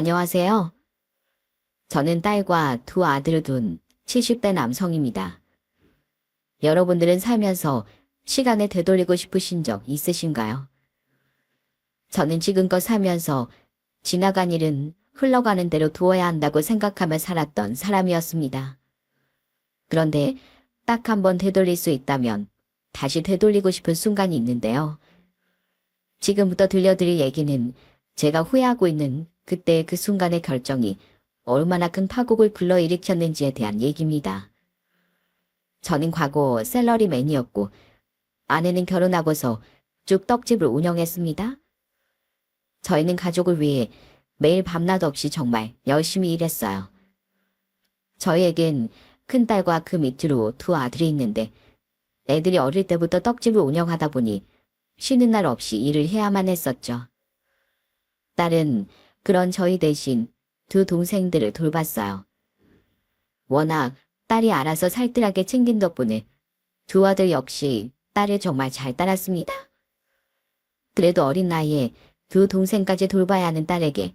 안녕하세요. 저는 딸과 두 아들을 둔 70대 남성입니다. 여러분들은 살면서 시간을 되돌리고 싶으신 적 있으신가요? 저는 지금껏 살면서 지나간 일은 흘러가는 대로 두어야 한다고 생각하며 살았던 사람이었습니다. 그런데 딱 한 번 되돌릴 수 있다면 다시 되돌리고 싶은 순간이 있는데요. 지금부터 들려드릴 얘기는 제가 후회하고 있는 그때의 그 순간의 결정이 얼마나 큰 파국을 불러일으켰는지에 대한 얘기입니다. 저는 과거 샐러리맨이었고 아내는 결혼하고서 쭉 떡집을 운영했습니다. 저희는 가족을 위해 매일 밤낮 없이 정말 열심히 일했어요. 저희에겐 큰딸과 그 밑으로 두 아들이 있는데 애들이 어릴 때부터 떡집을 운영하다 보니 쉬는 날 없이 일을 해야만 했었죠. 딸은 그런 저희 대신 두 동생들을 돌봤어요. 워낙 딸이 알아서 살뜰하게 챙긴 덕분에 두 아들 역시 딸을 정말 잘 따랐습니다. 그래도 어린 나이에 두 동생까지 돌봐야 하는 딸에게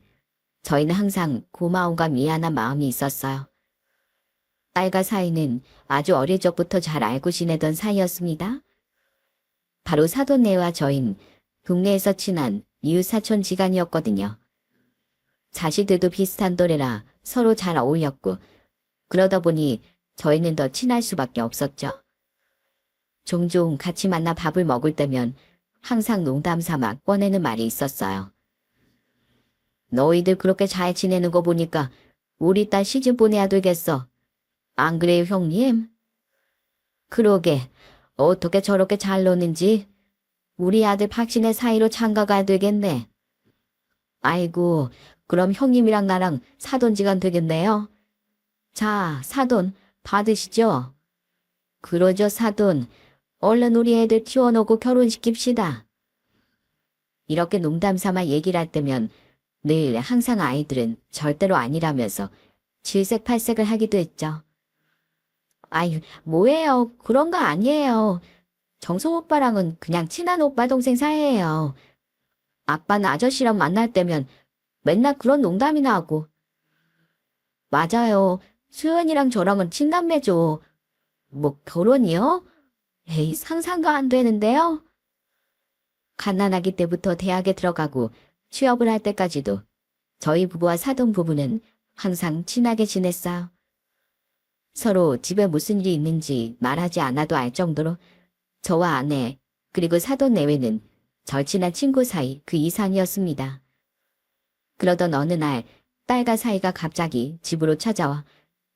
저희는 항상 고마움과 미안한 마음이 있었어요. 딸과 사이는 아주 어릴 적부터 잘 알고 지내던 사이였습니다. 바로 사돈네와 저흰 동네에서 친한 이웃사촌 지간이었거든요. 자식들도 비슷한 또래라 서로 잘 어울렸고 그러다 보니 저희는 더 친할 수밖에 없었죠. 종종 같이 만나 밥을 먹을 때면 항상 농담 삼아 꺼내는 말이 있었어요. 너희들 그렇게 잘 지내는 거 보니까 우리 딸 시집 보내야 되겠어. 안 그래요, 형님? 그러게, 어떻게 저렇게 잘 노는지 우리 아들 박신의 사이로 장가가야 되겠네. 아이고, 그럼 형님이랑 나랑 사돈지간 되겠네요. 자, 사돈 받으시죠? 그러죠, 사돈. 얼른 우리 애들 키워놓고 결혼시킵시다. 이렇게 농담 삼아 얘기를 할 때면 늘 항상 아이들은 절대로 아니라면서 질색팔색을 하기도 했죠. 아유, 뭐예요. 그런 거 아니에요. 정성 오빠랑은 그냥 친한 오빠 동생 사이예요. 아빠는 아저씨랑 만날 때면 맨날 그런 농담이나 하고. 맞아요. 수연이랑 저랑은 친남매죠. 뭐 결혼이요? 에이, 상상도 안 되는데요. 갓난아기 때부터 대학에 들어가고 취업을 할 때까지도 저희 부부와 사돈 부부는 항상 친하게 지냈어요. 서로 집에 무슨 일이 있는지 말하지 않아도 알 정도로 저와 아내 그리고 사돈 내외는 절친한 친구 사이 그 이상이었습니다. 그러던 어느 날 딸과 사이가 갑자기 집으로 찾아와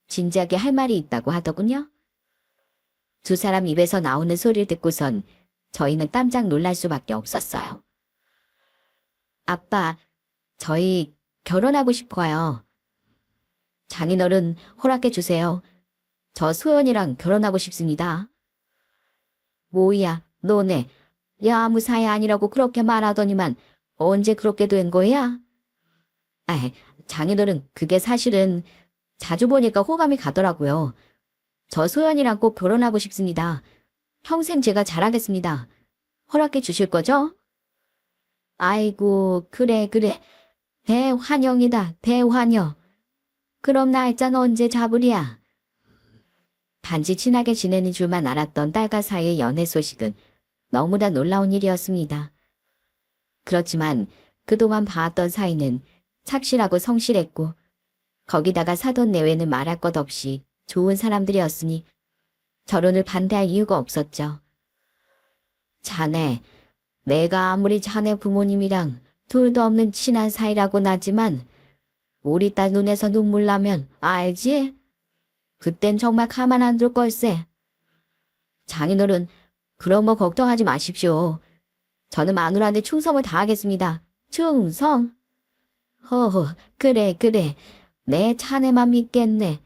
진지하게 할 말이 있다고 하더군요. 두 사람 입에서 나오는 소리를 듣고선 저희는 깜짝 놀랄 수밖에 없었어요. 아빠, 저희 결혼하고 싶어요. 장인어른 허락해 주세요. 저 소연이랑 결혼하고 싶습니다. 뭐야, 너네. 야, 아무 사이 아니라고 그렇게 말하더니만 언제 그렇게 된 거야? 아, 장인어른 그게 사실은 자주 보니까 호감이 가더라고요. 저 소연이랑 꼭 결혼하고 싶습니다. 평생 제가 잘하겠습니다. 허락해 주실 거죠? 아이고, 그래, 그래. 대환영이다, 대환영. 그럼 날짜는 언제 잡으랴? 단지 친하게 지내는 줄만 알았던 딸과 사이의 연애 소식은 너무나 놀라운 일이었습니다. 그렇지만 그동안 봐왔던 사이는 착실하고 성실했고 거기다가 사돈 내외는 말할 것 없이 좋은 사람들이었으니 결혼을 반대할 이유가 없었죠. 자네, 내가 아무리 자네 부모님이랑 둘도 없는 친한 사이라고는 하지만 우리 딸 눈에서 눈물 나면 알지? 그땐 정말 가만 안 둘 걸세. 장인어른, 그런 거 걱정하지 마십시오. 저는 마누라한테 충성을 다하겠습니다. 충성? 허허, 그래, 그래. 내 자네만 믿겠네.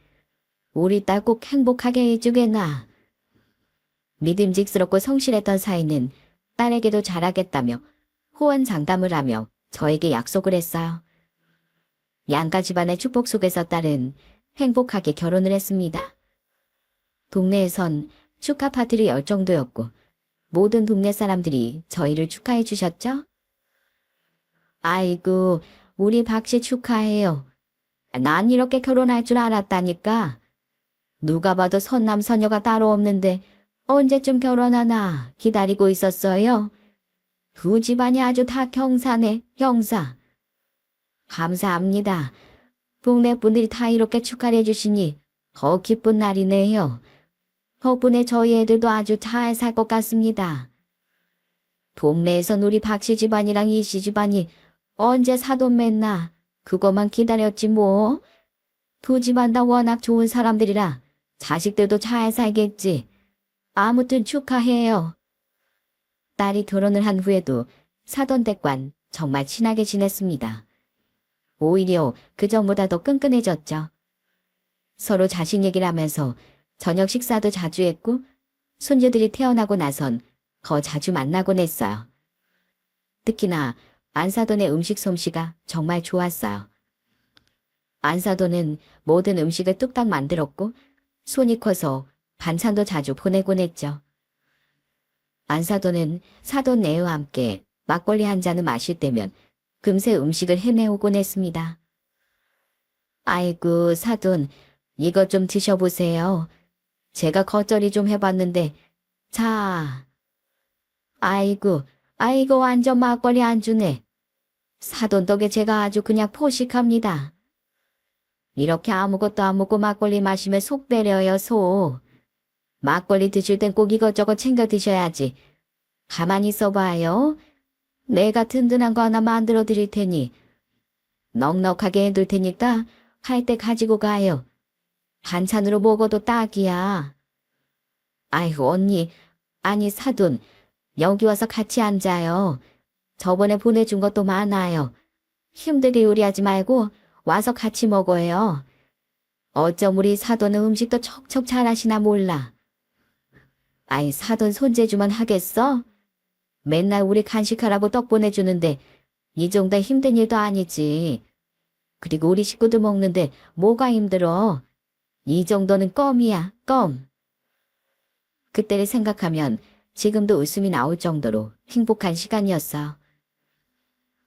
우리 딸 꼭 행복하게 해주겠나. 믿음직스럽고 성실했던 사이는 딸에게도 잘하겠다며 호언장담을 하며 저에게 약속을 했어요. 양가 집안의 축복 속에서 딸은 행복하게 결혼을 했습니다. 동네에선 축하 파티를 열 정도였고 모든 동네 사람들이 저희를 축하해 주셨죠? 아이고, 우리 박씨 축하해요. 난 이렇게 결혼할 줄 알았다니까. 누가 봐도 선남선녀가 따로 없는데 언제쯤 결혼하나 기다리고 있었어요. 두 집안이 아주 다 경사네, 경사. 감사합니다. 동네 분들이 다 이렇게 축하를 해주시니 더 기쁜 날이네요. 덕분에 저희 애들도 아주 잘 살 것 같습니다. 동네에선 우리 박씨 집안이랑 이씨 집안이 언제 사돈 맺나 그것만 기다렸지 뭐. 두 집안 다 워낙 좋은 사람들이라 자식들도 잘 살겠지. 아무튼 축하해요. 딸이 결혼을 한 후에도 사돈 댁과는 정말 친하게 지냈습니다. 오히려 그전보다 더 끈끈해졌죠. 서로 자식 얘기를 하면서 저녁 식사도 자주 했고 손주들이 태어나고 나선 더 자주 만나곤 했어요. 특히나 안사돈의 음식 솜씨가 정말 좋았어요. 안사돈은 모든 음식을 뚝딱 만들었고 손이 커서 반찬도 자주 보내곤 했죠. 안사돈은 사돈 내와 함께 막걸리 한 잔을 마실 때면 금세 음식을 해내오곤 했습니다. 아이고 사돈, 이것 좀 드셔보세요. 제가 겉절이 좀 해봤는데 자. 아이고 완전 막걸리 안주네. 사돈 덕에 제가 아주 그냥 포식합니다. 이렇게 아무것도 안 먹고 막걸리 마시면 속 배려요 속. 막걸리 드실 땐 꼭 이것저것 챙겨 드셔야지. 가만히 있어봐요. 내가 든든한 거 하나 만들어 드릴 테니 넉넉하게 해둘 테니까 할 때 가지고 가요. 반찬으로 먹어도 딱이야. 아이고 언니, 아니 사돈, 여기 와서 같이 앉아요. 저번에 보내준 것도 많아요. 힘들게 요리하지 말고 와서 같이 먹어요. 어쩜 우리 사돈은 음식도 척척 잘하시나 몰라. 아이 사돈 손재주만 하겠어? 맨날 우리 간식하라고 떡 보내주는데 이 정도 힘든 일도 아니지. 그리고 우리 식구들 먹는데 뭐가 힘들어. 이 정도는 껌이야, 껌. 그때를 생각하면 지금도 웃음이 나올 정도로 행복한 시간이었어.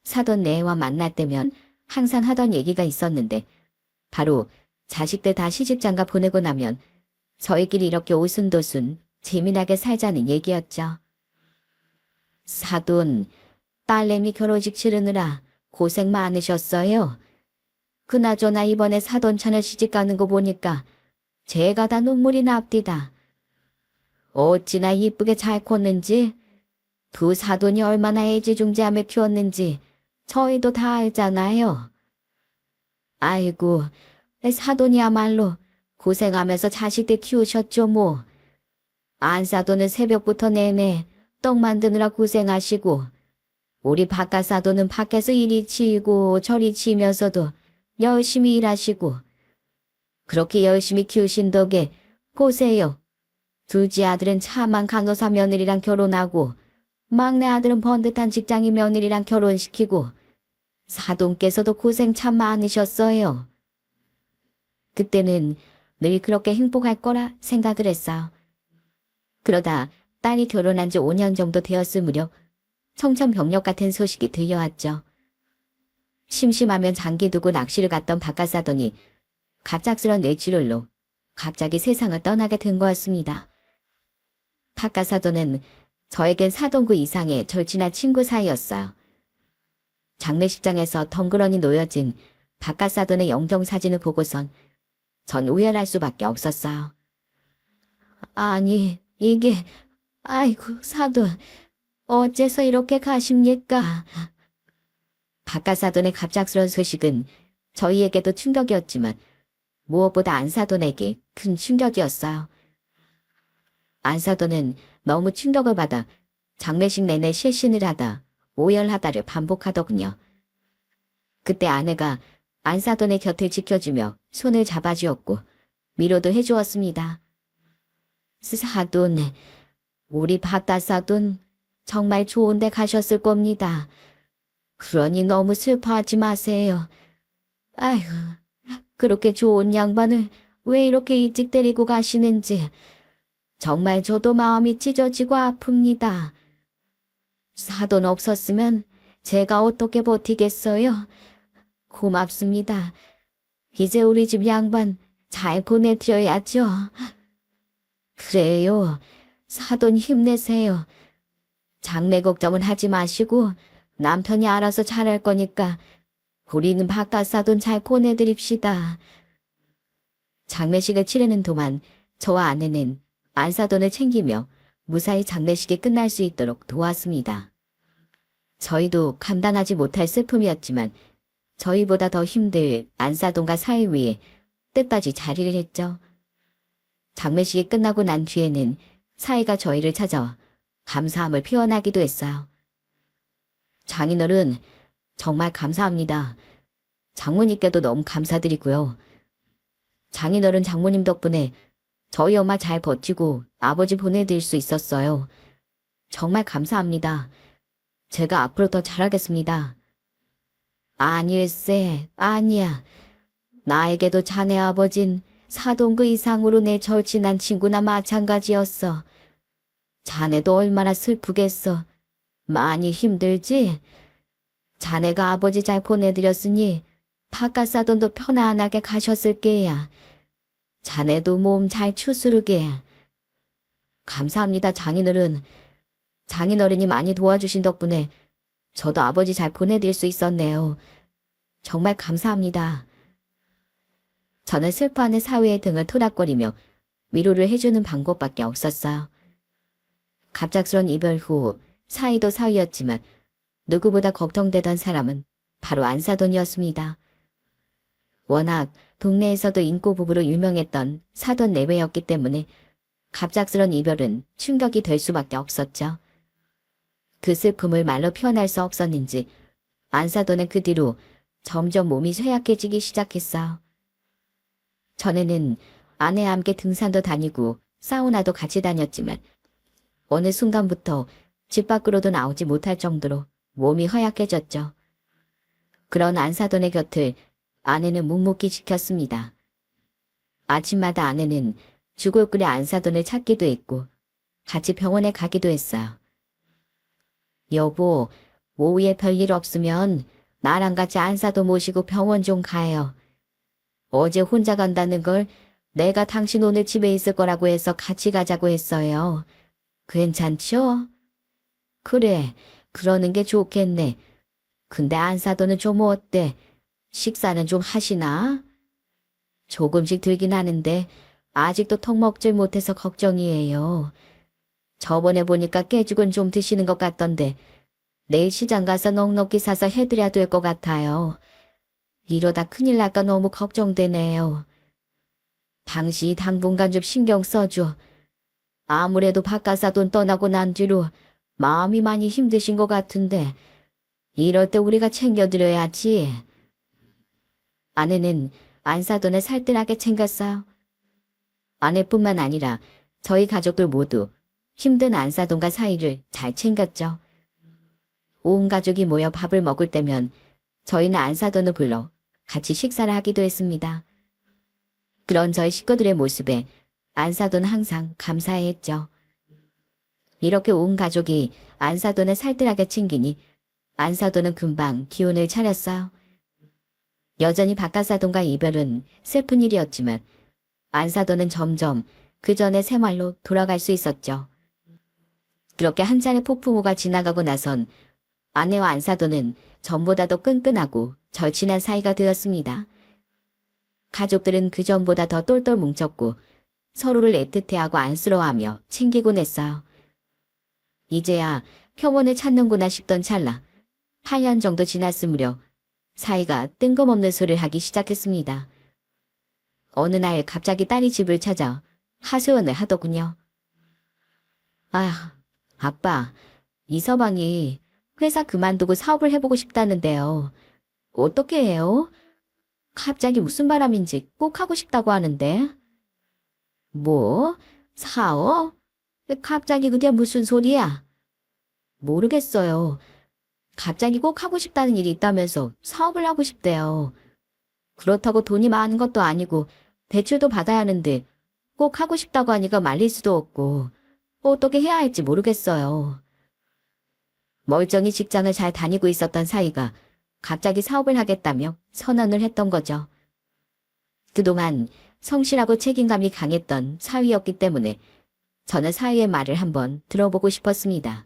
사돈 내와 만날 때면 항상 하던 얘기가 있었는데 바로 자식들 다 시집장가 보내고 나면 저희끼리 이렇게 오순도순 재미나게 살자는 얘기였죠. 사돈, 딸내미 결혼식 치르느라 고생 많으셨어요. 그나저나 이번에 사돈 처녀 시집 가는 거 보니까 제가 다 눈물이 납디다. 어찌나 이쁘게 잘 컸는지, 두 사돈이 얼마나 애지중지하며 키웠는지 저희도 다 알잖아요. 아이고, 사돈이야말로 고생하면서 자식들 키우셨죠 뭐. 안사돈은 새벽부터 내내 떡 만드느라 고생하시고 우리 바깥사돈은 밖에서 이리 치이고 저리 치이면서도 열심히 일하시고 그렇게 열심히 키우신 덕에 보세요. 둘째 아들은 차만 간호사 며느리랑 결혼하고 막내 아들은 번듯한 직장인 며느리랑 결혼시키고 사돈께서도 고생 참 많으셨어요. 그때는 늘 그렇게 행복할 거라 생각을 했어요. 그러다 딸이 결혼한 지 5년 정도 되었을 무렵 청천벽력 같은 소식이 들려왔죠. 심심하면 장기 두고 낚시를 갔던 바깥사돈이 갑작스런 뇌출혈로 갑자기 세상을 떠나게 된 거였습니다. 바깥사돈은 저에겐 사돈구 이상의 절친한 친구 사이였어요. 장례식장에서 덩그러니 놓여진 바깥사돈의 영정사진을 보고선 전 우열할 수밖에 없었어요. 아니, 이게, 아이고, 사돈, 어째서 이렇게 가십니까? 바깥사돈의 갑작스런 소식은 저희에게도 충격이었지만 무엇보다 안사돈에게 큰 충격이었어요. 안사돈은 너무 충격을 받아 장례식 내내 실신을 하다 오열하다를 반복하더군요. 그때 아내가 안사돈의 곁을 지켜주며 손을 잡아주었고 위로도 해주었습니다. 사돈, 우리 바깥사돈 정말 좋은 데 가셨을 겁니다. 그러니 너무 슬퍼하지 마세요. 아휴, 그렇게 좋은 양반을 왜 이렇게 일찍 데리고 가시는지 정말 저도 마음이 찢어지고 아픕니다. 사돈 없었으면 제가 어떻게 버티겠어요? 고맙습니다. 이제 우리 집 양반 잘 보내드려야죠. 그래요. 사돈 힘내세요. 장래 걱정은 하지 마시고 남편이 알아서 잘할 거니까 우리는 바깥 사돈 잘 보내드립시다. 장례식을 치르는 동안 저와 아내는 안사돈을 챙기며 무사히 장례식이 끝날 수 있도록 도왔습니다. 저희도 감당하지 못할 슬픔이었지만 저희보다 더 힘들 안사돈과 사위 위에 끝까지 자리를 했죠. 장례식이 끝나고 난 뒤에는 사위가 저희를 찾아와 감사함을 표현하기도 했어요. 장인어른, 정말 감사합니다. 장모님께도 너무 감사드리고요. 장인어른 장모님 덕분에 저희 엄마 잘 버티고 아버지 보내드릴 수 있었어요. 정말 감사합니다. 제가 앞으로 더 잘하겠습니다. 아닐세, 아니야. 나에게도 자네 아버진 사돈 그 이상으로 내 절친한 친구나 마찬가지였어. 자네도 얼마나 슬프겠어. 많이 힘들지? 자네가 아버지 잘 보내드렸으니 바깥 사돈도 편안하게 가셨을 게야. 자네도 몸 잘 추스르게. 감사합니다, 장인어른. 장인어른이 많이 도와주신 덕분에 저도 아버지 잘 보내드릴 수 있었네요. 정말 감사합니다. 저는 슬퍼하는 사위의 등을 토닥거리며 위로를 해주는 방법밖에 없었어요. 갑작스런 이별 후 사위도 사위였지만 누구보다 걱정되던 사람은 바로 안사돈이었습니다. 워낙 동네에서도 인고 부부로 유명했던 사돈 내외였기 때문에 갑작스런 이별은 충격이 될 수밖에 없었죠. 그 슬픔을 말로 표현할 수 없었는지 안사돈은 그 뒤로 점점 몸이 쇠약해지기 시작했어요. 전에는 아내와 함께 등산도 다니고 사우나도 같이 다녔지만 어느 순간부터 집 밖으로도 나오지 못할 정도로 몸이 허약해졌죠. 그런 안사돈의 곁을 아내는 묵묵히 지켰습니다. 아침마다 아내는 죽을 끓여 안사돈을 찾기도 했고 같이 병원에 가기도 했어요. 여보, 오후에 별일 없으면 나랑 같이 안사돈 모시고 병원 좀 가요. 어제 혼자 간다는 걸 내가 당신 오늘 집에 있을 거라고 해서 같이 가자고 했어요. 괜찮죠? 그래, 그러는 게 좋겠네. 근데 안사돈은 좀 어때? 식사는 좀 하시나? 조금씩 들긴 하는데 아직도 턱 먹질 못해서 걱정이에요. 저번에 보니까 깨죽은 좀 드시는 것 같던데 내일 시장 가서 넉넉히 사서 해드려야 될 것 같아요. 이러다 큰일 날까 너무 걱정되네요. 당시 당분간 좀 신경 써줘. 아무래도 바깥사돈 떠나고 난 뒤로 마음이 많이 힘드신 것 같은데 이럴 때 우리가 챙겨드려야지. 아내는 안사돈을 살뜰하게 챙겼어요. 아내뿐만 아니라 저희 가족들 모두 힘든 안사돈과 사이를 잘 챙겼죠. 온 가족이 모여 밥을 먹을 때면 저희는 안사돈을 불러 같이 식사를 하기도 했습니다. 그런 저희 식구들의 모습에 안사돈은 항상 감사해했죠. 이렇게 온 가족이 안사돈을 살뜰하게 챙기니 안사돈은 금방 기운을 차렸어요. 여전히 바깥사돈과 이별은 슬픈 일이었지만 안사돈은 점점 그 전의 생활로 돌아갈 수 있었죠. 그렇게 한 차례 폭풍우가 지나가고 나선 아내와 안사돈은 전보다도 끈끈하고 절친한 사이가 되었습니다. 가족들은 그 전보다 더 똘똘 뭉쳤고 서로를 애틋해하고 안쓰러워하며 챙기곤 했어요. 이제야 평온을 찾는구나 싶던 찰나 8년 정도 지났을 무렵 사이가 뜬금없는 소리를 하기 시작했습니다. 어느 날 갑자기 딸이 집을 찾아 하소연을 하더군요. 아, 아빠, 이서방이 회사 그만두고 사업을 해보고 싶다는데요. 어떻게 해요? 갑자기 무슨 바람인지 꼭 하고 싶다고 하는데. 뭐? 사업? 갑자기 그게 무슨 소리야? 모르겠어요. 갑자기 꼭 하고 싶다는 일이 있다면서 사업을 하고 싶대요. 그렇다고 돈이 많은 것도 아니고 대출도 받아야 하는데 꼭 하고 싶다고 하니까 말릴 수도 없고 어떻게 해야 할지 모르겠어요. 멀쩡히 직장을 잘 다니고 있었던 사이가 갑자기 사업을 하겠다며 선언을 했던 거죠. 그동안 성실하고 책임감이 강했던 사위였기 때문에 저는 사위의 말을 한번 들어보고 싶었습니다.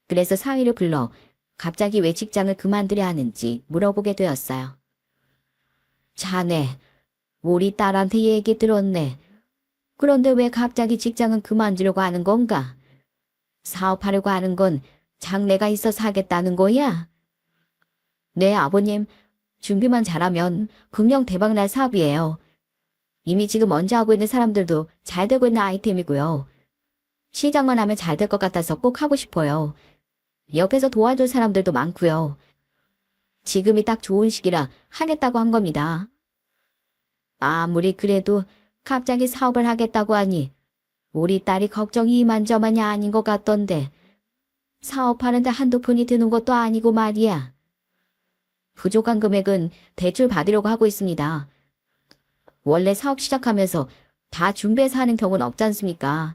그래서 사위를 불러 갑자기 왜 직장을 그만두려 하는지 물어보게 되었어요. 자네, 우리 딸한테 얘기 들었네. 그런데 왜 갑자기 직장은 그만두려고 하는 건가? 사업하려고 하는 건 장래가 있어서 하겠다는 거야? 네, 아버님. 준비만 잘하면 분명 대박날 사업이에요. 이미 지금 먼저 하고 있는 사람들도 잘 되고 있는 아이템이고요. 시작만 하면 잘 될 것 같아서 꼭 하고 싶어요. 옆에서 도와줄 사람들도 많고요. 지금이 딱 좋은 시기라 하겠다고 한 겁니다. 아무리 그래도 갑자기 사업을 하겠다고 하니 우리 딸이 걱정이 이만저만이 아닌 것 같던데 사업하는데 한두 푼이 드는 것도 아니고 말이야. 부족한 금액은 대출 받으려고 하고 있습니다. 원래 사업 시작하면서 다 준비해서 하는 경우는 없지 않습니까?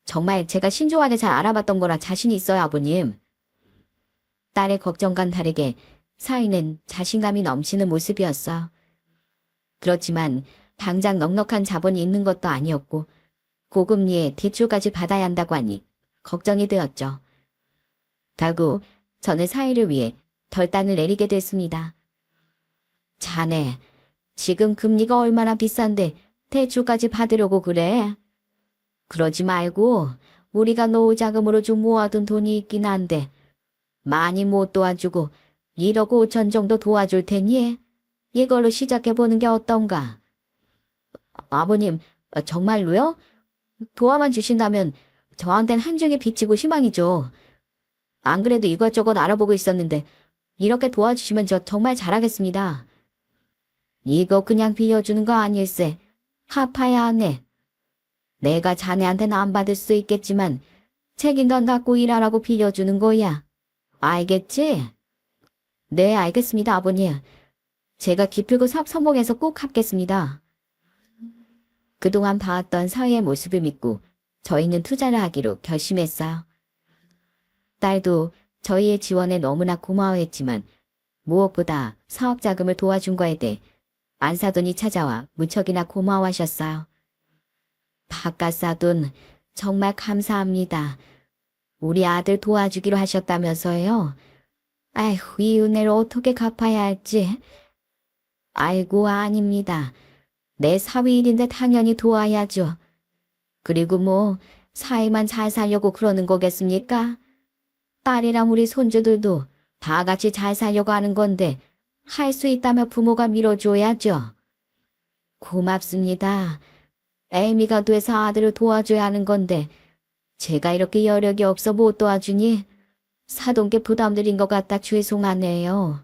정말 제가 신중하게 잘 알아봤던 거라 자신이 있어요, 아버님. 딸의 걱정과는 다르게 사위는 자신감이 넘치는 모습이었어요. 그렇지만 당장 넉넉한 자본이 있는 것도 아니었고 고금리에 대출까지 받아야 한다고 하니 걱정이 되었죠. 결국 저는 사위를 위해 결단을 내리게 됐습니다. 자네, 지금 금리가 얼마나 비싼데 대출까지 받으려고 그래? 그러지 말고 우리가 노후 자금으로 좀 모아둔 돈이 있긴 한데 많이 못 도와주고 1억 5천 정도 도와줄 테니 이걸로 시작해보는 게 어떤가? 아버님, 정말로요? 도와만 주신다면 저한텐 한중에 비치고 희망이죠. 안 그래도 이것저것 알아보고 있었는데 이렇게 도와주시면 저 정말 잘하겠습니다. 이거 그냥 빌려주는 거 아닐세. 갚아야 하네. 내가 자네한테는 안 받을 수 있겠지만 책임감 갖고 일하라고 빌려주는 거야. 알겠지? 네, 알겠습니다, 아버님. 제가 기필코 사업 성공해서 꼭 갚겠습니다. 그동안 봐왔던 사위의 모습을 믿고 저희는 투자를 하기로 결심했어요. 딸도 저희의 지원에 너무나 고마워했지만 무엇보다 사업 자금을 도와준 거에 대해 안사돈이 찾아와 무척이나 고마워하셨어요. 바깥사돈 정말 감사합니다. 우리 아들 도와주기로 하셨다면서요. 아휴, 이 은혜를 어떻게 갚아야 할지. 아이고, 아닙니다. 내 사위일인데 당연히 도와야죠. 그리고 뭐 사위만 잘 살려고 그러는 거겠습니까? 딸이랑 우리 손주들도 다 같이 잘 살려고 하는 건데 할 수 있다면 부모가 밀어줘야죠. 고맙습니다. 애미가 돼서 아들을 도와줘야 하는 건데 제가 이렇게 여력이 없어 못 도와주니 사돈께 부담드린 것 같다 죄송하네요.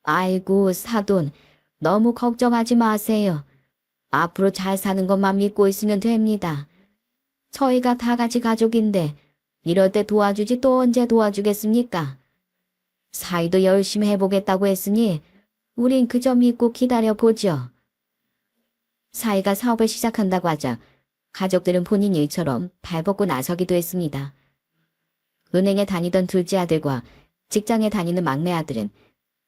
아이고, 사돈, 너무 걱정하지 마세요. 앞으로 잘 사는 것만 믿고 있으면 됩니다. 저희가 다 같이 가족인데 이럴 때 도와주지 또 언제 도와주겠습니까? 사위도 열심히 해보겠다고 했으니 우린 그저 믿고 기다려보죠. 사위가 사업을 시작한다고 하자 가족들은 본인 일처럼 발벗고 나서기도 했습니다. 은행에 다니던 둘째 아들과 직장에 다니는 막내 아들은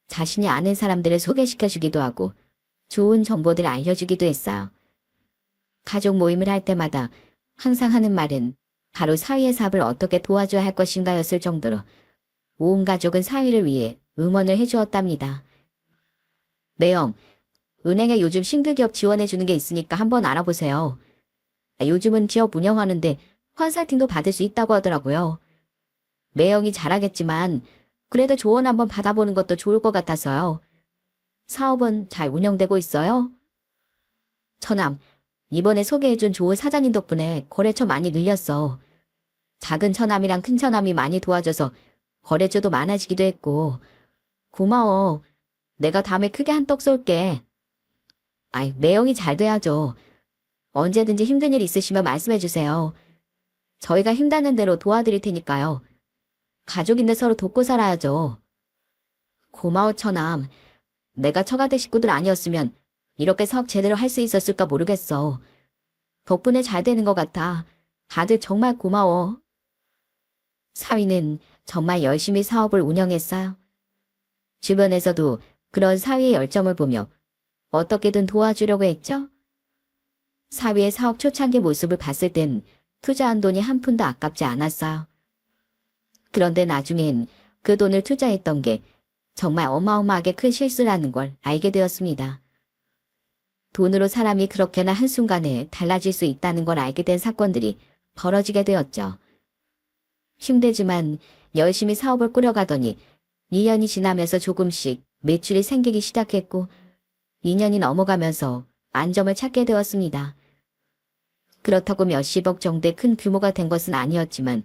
자신이 아는 사람들을 소개시켜주기도 하고 좋은 정보들을 알려주기도 했어요. 가족 모임을 할 때마다 항상 하는 말은 바로 사위의 사업을 어떻게 도와줘야 할 것인가였을 정도로 온 가족은 사위를 위해 응원을 해주었답니다. 매형, 은행에 요즘 신규기업 지원해주는 게 있으니까 한번 알아보세요. 요즘은 기업 운영하는데 컨설팅도 받을 수 있다고 하더라고요. 매형이 잘하겠지만 그래도 조언 한번 받아보는 것도 좋을 것 같아서요. 사업은 잘 운영되고 있어요? 처남, 이번에 소개해준 좋은 사장님 덕분에 거래처 많이 늘렸어. 작은 처남이랑 큰 처남이 많이 도와줘서 거래처도 많아지기도 했고. 고마워. 내가 다음에 크게 한턱 쏠게. 아이, 매형이 잘 돼야죠. 언제든지 힘든 일 있으시면 말씀해주세요. 저희가 힘닿는 대로 도와드릴 테니까요. 가족인데 서로 돕고 살아야죠. 고마워, 처남. 내가 처가댁 식구들 아니었으면 이렇게 사업 제대로 할 수 있었을까 모르겠어. 덕분에 잘 되는 것 같아. 다들 정말 고마워. 사위는 정말 열심히 사업을 운영했어요. 주변에서도 그런 사위의 열정을 보며 어떻게든 도와주려고 했죠. 사위의 사업 초창기 모습을 봤을 땐 투자한 돈이 한 푼도 아깝지 않았어요. 그런데 나중엔 그 돈을 투자했던 게 정말 어마어마하게 큰 실수라는 걸 알게 되었습니다. 돈으로 사람이 그렇게나 한순간에 달라질 수 있다는 걸 알게 된 사건들이 벌어지게 되었죠. 힘들지만 열심히 사업을 꾸려가더니 2년이 지나면서 조금씩 매출이 생기기 시작했고 2년이 넘어가면서 안정을 찾게 되었습니다. 그렇다고 몇십억 정도의 큰 규모가 된 것은 아니었지만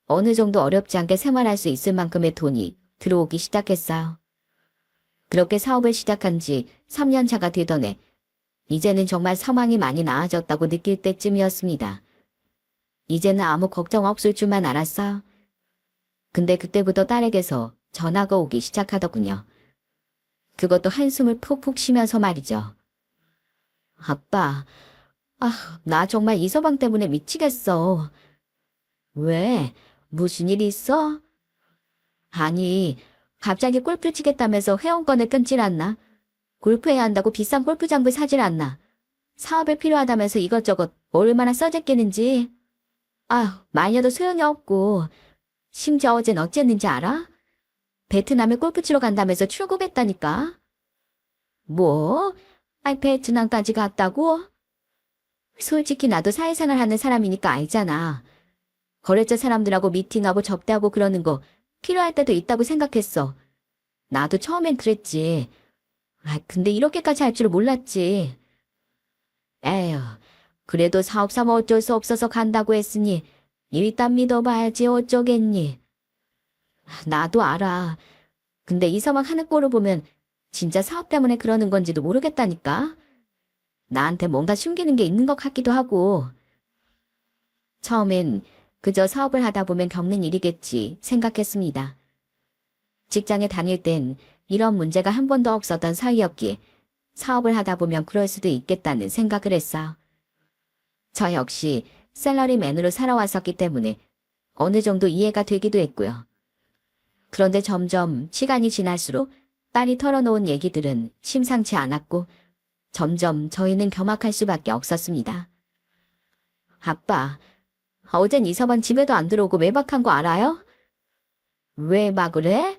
어느 정도 어렵지 않게 생활할 수 있을 만큼의 돈이 들어오기 시작했어요. 그렇게 사업을 시작한 지 3년 차가 되던 해 이제는 정말 상황이 많이 나아졌다고 느낄 때쯤이었습니다. 이제는 아무 걱정 없을 줄만 알았어요. 근데 그때부터 딸에게서 전화가 오기 시작하더군요. 그것도 한숨을 푹푹 쉬면서 말이죠. 아빠, 나 정말 이서방 때문에 미치겠어. 왜? 무슨 일 있어? 아니, 갑자기 골프 치겠다면서 회원권을 끊질 않나? 골프해야 한다고 비싼 골프장비 사질 않나? 사업에 필요하다면서 이것저것 얼마나 써제끼는지. 말려도 소용이 없고. 심지어 어젠 어쨌는지 알아? 베트남에 골프 치러 간다면서 출국했다니까. 뭐? 베트남까지 갔다고? 솔직히 나도 사회생활 하는 사람이니까 알잖아. 거래처 사람들하고 미팅하고 접대하고 그러는 거 필요할 때도 있다고 생각했어. 나도 처음엔 그랬지. 근데 이렇게까지 할 줄은 몰랐지. 에휴, 그래도 사업사 뭐 어쩔 수 없어서 간다고 했으니 일단 믿어봐야지 어쩌겠니. 나도 알아. 근데 이 상황 하는 꼴을 보면 진짜 사업 때문에 그러는 건지도 모르겠다니까. 나한테 뭔가 숨기는 게 있는 것 같기도 하고. 처음엔 그저 사업을 하다 보면 겪는 일이겠지 생각했습니다. 직장에 다닐 땐 이런 문제가 한 번도 없었던 사이였기에 사업을 하다 보면 그럴 수도 있겠다는 생각을 했어. 저 역시 샐러리맨으로 살아왔었기 때문에 어느 정도 이해가 되기도 했고요. 그런데 점점 시간이 지날수록 딸이 털어놓은 얘기들은 심상치 않았고 점점 저희는 경악할 수밖에 없었습니다. 아빠, 어젠 이서방 집에도 안 들어오고 외박한 거 알아요? 왜 막 그래?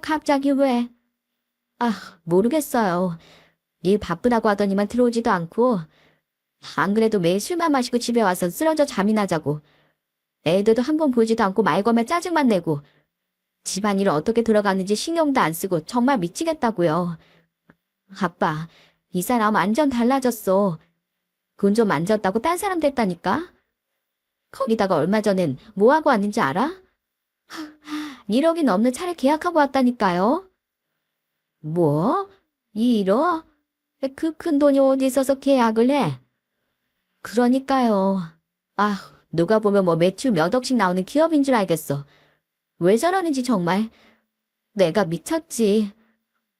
갑자기 왜? 모르겠어요. 일 바쁘다고 하더니만 들어오지도 않고 안 그래도 매일 술만 마시고 집에 와서 쓰러져 잠이나 자고 애들도 한 번 보지도 않고 말 걸면 짜증만 내고 집안일 어떻게 돌아가는지 신경도 안 쓰고 정말 미치겠다고요. 아빠, 이 사람 완전 달라졌어. 돈 좀 만졌다고 딴 사람 됐다니까? 거기다가 얼마 전엔 뭐하고 왔는지 알아? 1억이 넘는 차를 계약하고 왔다니까요. 뭐? 1억? 그 큰 돈이 어디 있어서 계약을 해? 그러니까요. 누가 보면 뭐 매출 몇 억씩 나오는 기업인 줄 알겠어. 왜 저러는지 정말. 내가 미쳤지.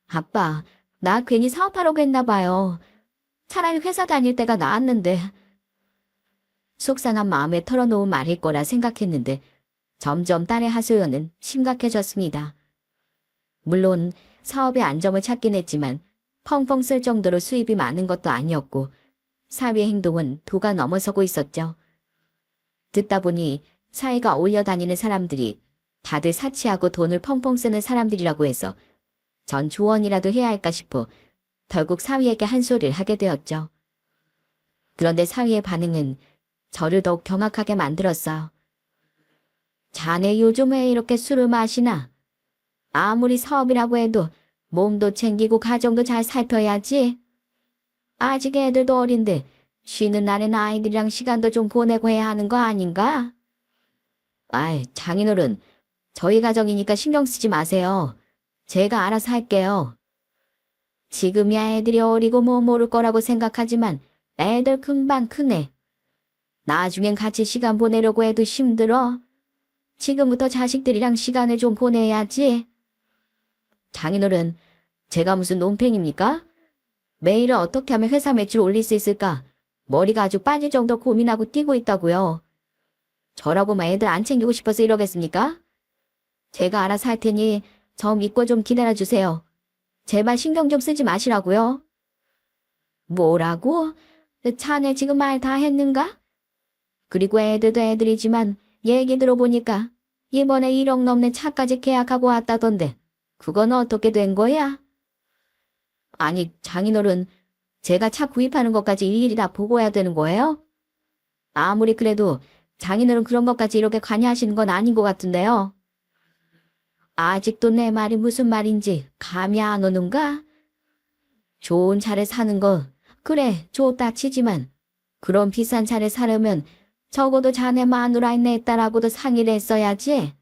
아빠, 나 괜히 사업하려고 했나 봐요. 차라리 회사 다닐 때가 나았는데. 속상한 마음에 털어놓은 말일 거라 생각했는데 점점 딸의 하소연은 심각해졌습니다. 물론 사업의 안정을 찾긴 했지만 펑펑 쓸 정도로 수입이 많은 것도 아니었고 사위의 행동은 도가 넘어서고 있었죠. 듣다 보니 사위가 어울려 다니는 사람들이 다들 사치하고 돈을 펑펑 쓰는 사람들이라고 해서 전 조언이라도 해야 할까 싶어 결국 사위에게 한 소리를 하게 되었죠. 그런데 사위의 반응은 저를 더욱 경악하게 만들었어요. 자네 요즘 왜 이렇게 술을 마시나? 아무리 사업이라고 해도 몸도 챙기고 가정도 잘 살펴야지. 아직 애들도 어린데 쉬는 날엔 아이들이랑 시간도 좀 보내고 해야 하는 거 아닌가? 장인어른, 저희 가정이니까 신경 쓰지 마세요. 제가 알아서 할게요. 지금이야 애들이 어리고 뭐 모를 거라고 생각하지만 애들 금방 크네. 나중엔 같이 시간 보내려고 해도 힘들어. 지금부터 자식들이랑 시간을 좀 보내야지. 장인어른, 제가 무슨 논팽입니까? 매일은 어떻게 하면 회사 매출 올릴 수 있을까? 머리가 아주 빠질 정도 고민하고 뛰고 있다고요. 저라고만 애들 안 챙기고 싶어서 이러겠습니까? 제가 알아서 할 테니 저 믿고 좀 기다려주세요. 제발 신경 좀 쓰지 마시라고요. 뭐라고? 자네 지금 말 다 했는가? 그리고 애들도 애들이지만 얘기 들어보니까 이번에 1억 넘는 차까지 계약하고 왔다던데 그건 어떻게 된 거야? 아니 장인어른, 제가 차 구입하는 것까지 일일이 다 보고해야 되는 거예요? 아무리 그래도 장인어른 그런 것까지 이렇게 관여하시는 건 아닌 것 같은데요. 아직도 내 말이 무슨 말인지 감이 안 오는가? 좋은 차를 사는 거 그래 좋다 치지만 그런 비싼 차를 사려면 적어도 자네 마누라인 내 딸하고도 상의를 했어야지.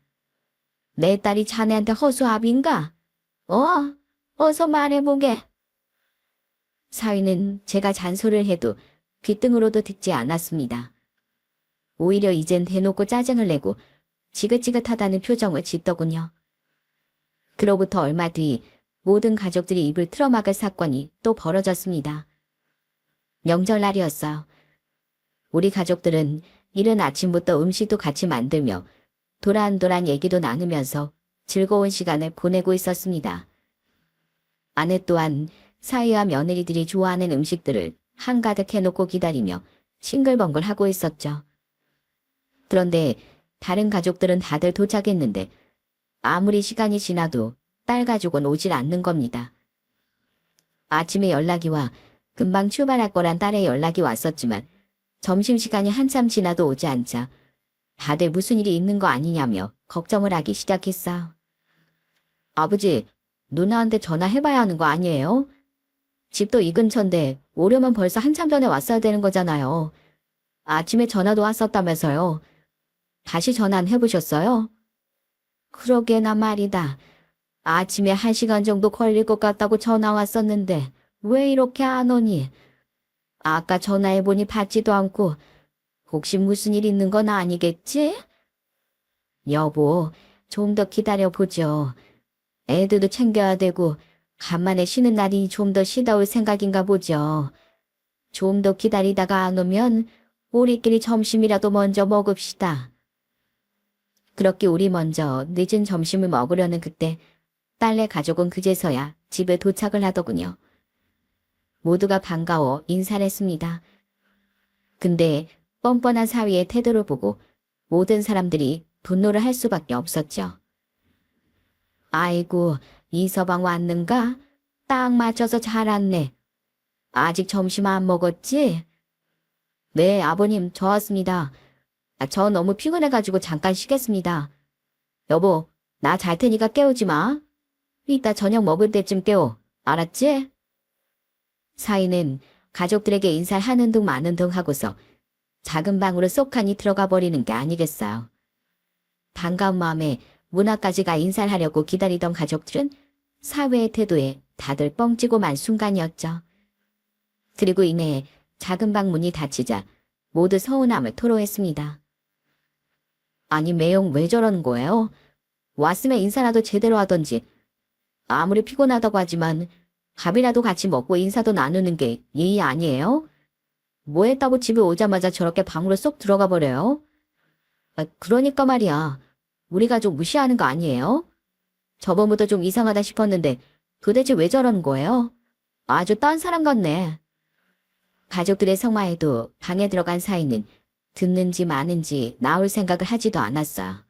내 딸이 자네한테 허수아비인가? 어서 말해보게. 사위는 제가 잔소리를 해도 귓등으로도 듣지 않았습니다. 오히려 이젠 대놓고 짜증을 내고 지긋지긋하다는 표정을 짓더군요. 그로부터 얼마 뒤 모든 가족들이 입을 틀어막을 사건이 또 벌어졌습니다. 명절날이었어요. 우리 가족들은 이른 아침부터 음식도 같이 만들며 도란도란 얘기도 나누면서 즐거운 시간을 보내고 있었습니다. 아내 또한 사위와 며느리들이 좋아하는 음식들을 한가득 해놓고 기다리며 싱글벙글 하고 있었죠. 그런데 다른 가족들은 다들 도착했는데 아무리 시간이 지나도 딸 가족은 오질 않는 겁니다. 아침에 연락이 와 금방 출발할 거란 딸의 연락이 왔었지만 점심시간이 한참 지나도 오지 않자 다들 무슨 일이 있는 거 아니냐며 걱정을 하기 시작했어. 아버지, 누나한테 전화해봐야 하는 거 아니에요? 집도 이 근처인데 오려면 벌써 한참 전에 왔어야 되는 거잖아요. 아침에 전화도 왔었다면서요. 다시 전화 안 해보셨어요? 그러게나 말이다. 아침에 1시간 정도 걸릴 것 같다고 전화 왔었는데 왜 이렇게 안 오니? 아까 전화해보니 받지도 않고 혹시 무슨 일 있는 건 아니겠지? 여보, 좀 더 기다려보죠. 애들도 챙겨야 되고 간만에 쉬는 날이니 좀 더 쉬다 올 생각인가 보죠. 좀 더 기다리다가 안 오면 우리끼리 점심이라도 먼저 먹읍시다. 그렇게 우리 먼저 늦은 점심을 먹으려는 그때 딸네 가족은 그제서야 집에 도착을 하더군요. 모두가 반가워 인사를 했습니다. 근데 뻔뻔한 사위의 태도를 보고 모든 사람들이 분노를 할 수밖에 없었죠. 아이고, 이서방 왔는가? 딱 맞춰서 잘 왔네. 아직 점심 안 먹었지? 네, 아버님, 저 왔습니다. 저 너무 피곤해가지고 잠깐 쉬겠습니다. 여보, 나 잘 테니까 깨우지 마. 이따 저녁 먹을 때쯤 깨워. 알았지? 사위는 가족들에게 인사를 하는 둥 마는 둥 하고서 작은 방으로 쏙하니 들어가 버리는 게 아니겠어요. 반가운 마음에 문 앞까지 가 인사를 하려고 기다리던 가족들은 사위의 태도에 다들 뻥찌고 만 순간이었죠. 그리고 이내 작은 방 문이 닫히자 모두 서운함을 토로했습니다. 아니 매형 왜 저러는 거예요? 왔으면 인사라도 제대로 하던지. 아무리 피곤하다고 하지만 밥이라도 같이 먹고 인사도 나누는 게 예의 아니에요? 뭐 했다고 집에 오자마자 저렇게 방으로 쏙 들어가 버려요? 그러니까 말이야. 우리 가족 무시하는 거 아니에요? 저번부터 좀 이상하다 싶었는데 도대체 왜 저러는 거예요? 아주 딴 사람 같네. 가족들의 성화에도 방에 들어간 사이는 듣는지 마는지 나올 생각을 하지도 않았어요.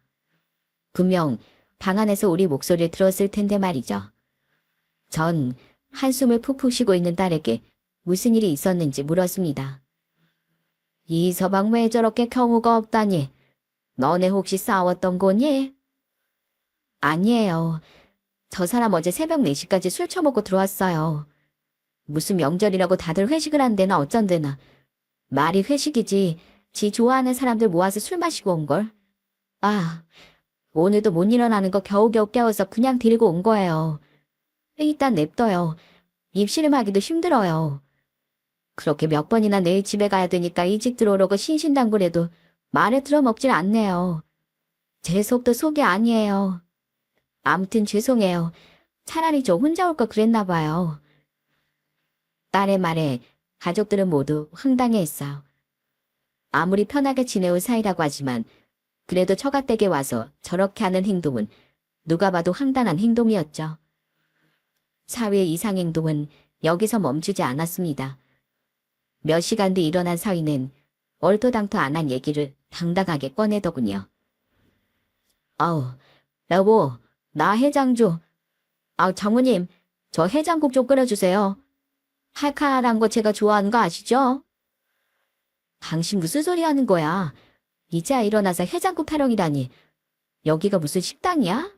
분명 방 안에서 우리 목소리를 들었을 텐데 말이죠. 전 한숨을 푹푹 쉬고 있는 딸에게 무슨 일이 있었는지 물었습니다. 이서방 왜 저렇게 경우가 없다니? 너네 혹시 싸웠던 거니? 아니에요. 저 사람 어제 새벽 4시까지 술 처먹고 들어왔어요. 무슨 명절이라고 다들 회식을 한대나 어쩐대나. 말이 회식이지. 지 좋아하는 사람들 모아서 술 마시고 온걸. 아, 오늘도 못 일어나는 거 겨우겨우 깨워서 그냥 데리고 온 거예요. 일단 냅둬요. 입씨름하기도 힘들어요. 그렇게 몇 번이나 내일 집에 가야 되니까 일찍 들어오려고 신신당부해도 말을 들어먹질 않네요. 제 속도 속이 아니에요. 아무튼 죄송해요. 차라리 저 혼자 올 걸 그랬나 봐요. 딸의 말에 가족들은 모두 황당해했어요. 아무리 편하게 지내온 사이라고 하지만 그래도 처갓댁에 와서 저렇게 하는 행동은 누가 봐도 황당한 행동이었죠. 사위의 이상 행동은 여기서 멈추지 않았습니다. 몇 시간 뒤 일어난 사위는 얼토당토 안 한 얘기를 당당하게 꺼내더군요. 아우, 여보, 나 해장 줘. 장모님, 저 해장국 좀 끓여주세요. 칼칼한 거 제가 좋아하는 거 아시죠? 당신 무슨 소리 하는 거야? 이제야 일어나서 해장국 타령이라니. 여기가 무슨 식당이야?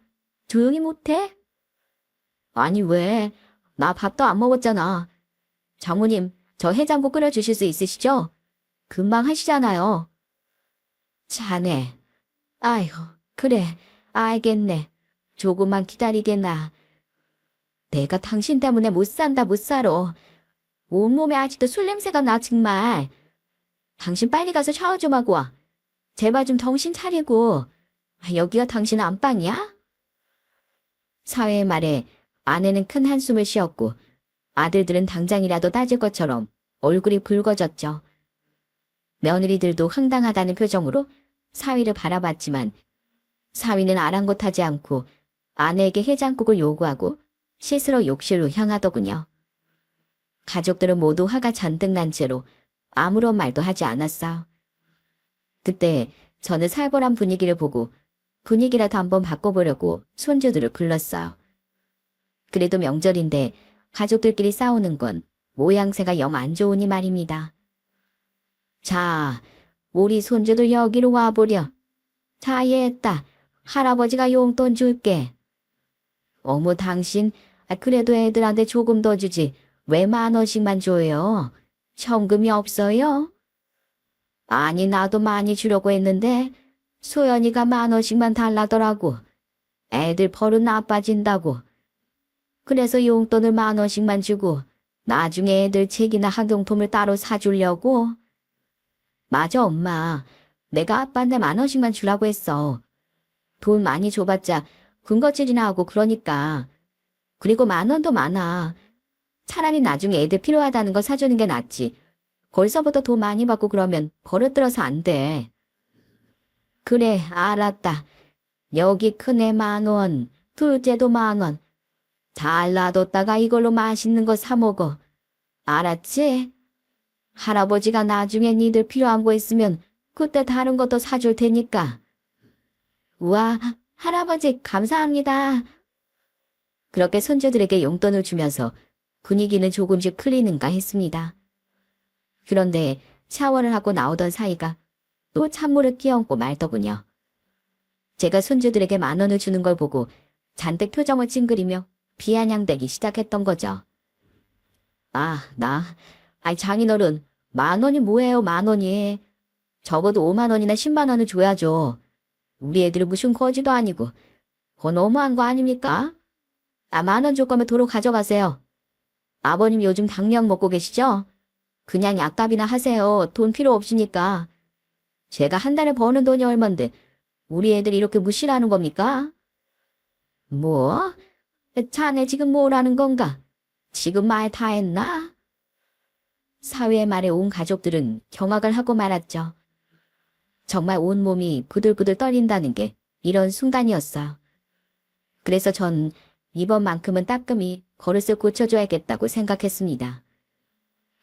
조용히 못해? 아니 왜? 나 밥도 안 먹었잖아. 장모님, 저 해장국 끓여주실 수 있으시죠? 금방 하시잖아요. 자네. 아이고, 그래, 알겠네. 조금만 기다리겠나. 내가 당신 때문에 못 산다 못 살아. 온몸에 아직도 술 냄새가 나 정말. 당신 빨리 가서 샤워 좀 하고 와. 제발 좀 정신 차리고. 여기가 당신 안방이야? 사회의 말에 아내는 큰 한숨을 쉬었고 아들들은 당장이라도 따질 것처럼 얼굴이 붉어졌죠. 며느리들도 황당하다는 표정으로 사위를 바라봤지만 사위는 아랑곳하지 않고 아내에게 해장국을 요구하고 스스로 욕실로 향하더군요. 가족들은 모두 화가 잔뜩 난 채로 아무런 말도 하지 않았어요. 그때 저는 살벌한 분위기를 보고 분위기라도 한번 바꿔보려고 손주들을 불렀어요. 그래도 명절인데 가족들끼리 싸우는 건 모양새가 영 안 좋으니 말입니다. 자, 우리 손주들 여기로 와보려. 자, 얘다. 할아버지가 용돈 줄게. 어머, 당신, 그래도 애들한테 조금 더 주지. 왜 10,000원씩만 줘요? 현금이 없어요? 아니, 나도 많이 주려고 했는데 소연이가 10,000원씩만 달라더라고. 애들 버릇 나빠진다고. 그래서 용돈을 10,000원씩만 주고 나중에 애들 책이나 학용품을 따로 사주려고. 맞아, 엄마. 내가 아빠한테 10,000원씩만 주라고 했어. 돈 많이 줘봤자 군것질이나 하고 그러니까. 그리고 10,000원도 많아. 차라리 나중에 애들 필요하다는 거 사주는 게 낫지. 벌써부터 돈 많이 받고 그러면 버릇 들어서 안 돼. 그래, 알았다. 여기 큰애 10,000원, 둘째도 10,000원. 잘 놔뒀다가 이걸로 맛있는 거 사 먹어. 알았지? 할아버지가 나중에 니들 필요한 거 있으면 그때 다른 것도 사줄 테니까. 우와, 할아버지 감사합니다. 그렇게 손주들에게 용돈을 주면서 분위기는 조금씩 풀리는가 했습니다. 그런데 샤워를 하고 나오던 사이가 또 찬물을 끼얹고 말더군요. 제가 손주들에게 10,000원을 주는 걸 보고 잔뜩 표정을 찡그리며 비아냥대기 시작했던 거죠. 장인어른, 10,000원이 뭐예요, 10,000원이. 적어도 50,000원이나 100,000원을 줘야죠. 우리 애들이 무슨 거지도 아니고. 그거 너무한 거 아닙니까? 10,000원 줄 거면 도로 가져가세요. 아버님 요즘 당뇨약 먹고 계시죠? 그냥 약값이나 하세요. 돈 필요 없으니까. 제가 한 달에 버는 돈이 얼만데 우리 애들이 이렇게 무시하는 겁니까? 뭐? 자네 지금 뭐라는 건가? 지금 말 다 했나? 사위의 말에 온 가족들은 경악을 하고 말았죠. 정말 온몸이 부들부들 떨린다는 게 이런 순간이었어요. 그래서 전 이번만큼은 따끔히 버릇을 고쳐줘야겠다고 생각했습니다.